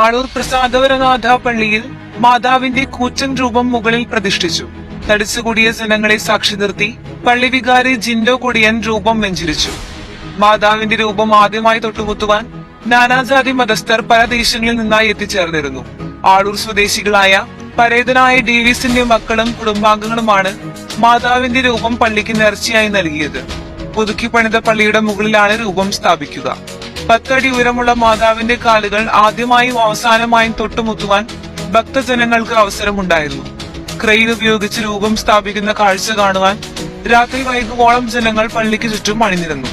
ആളൂർ പ്രസാദവരനാഥ പള്ളിയിൽ മാതാവിന്റെ കൂറ്റൻ രൂപം മുകളിൽ പ്രതിഷ്ഠിച്ചു. തടിച്ചുകൂടിയ ജനങ്ങളെ സാക്ഷി നിർത്തി പള്ളി വികാരി ജിൻഡോ കൊടിയൻ രൂപം വെഞ്ചരിച്ചു. മാതാവിന്റെ രൂപം ആദ്യമായി തൊട്ടുമുത്തുവാൻ നാനാജാതി മതസ്ഥർ പല ദേശങ്ങളിൽ നിന്നായി എത്തിച്ചേർന്നിരുന്നു. ആളൂർ സ്വദേശികളായ പരേതനായ ഡേവിസിന്റെ മക്കളും കുടുംബാംഗങ്ങളുമാണ് മാതാവിന്റെ രൂപം പള്ളിക്ക് നേർച്ചയായി നൽകിയത്. പുതുക്കി പണിത പള്ളിയുടെ മുകളിലാണ് രൂപം സ്ഥാപിക്കുക. 10 അടി ഉയരമുള്ള മാതാവിന്റെ കാലുകൾ ആദ്യമായും അവസാനമായും തൊട്ടുമുത്തുവാൻ ഭക്തജനങ്ങൾക്ക് അവസരമുണ്ടായിരുന്നു. ക്രെയിൻ ഉപയോഗിച്ച് രൂപം സ്ഥാപിക്കുന്ന കാഴ്ച കാണുവാൻ രാത്രി വൈകുവോളം ജനങ്ങൾ പള്ളിക്ക് ചുറ്റും അണിനിരന്നു.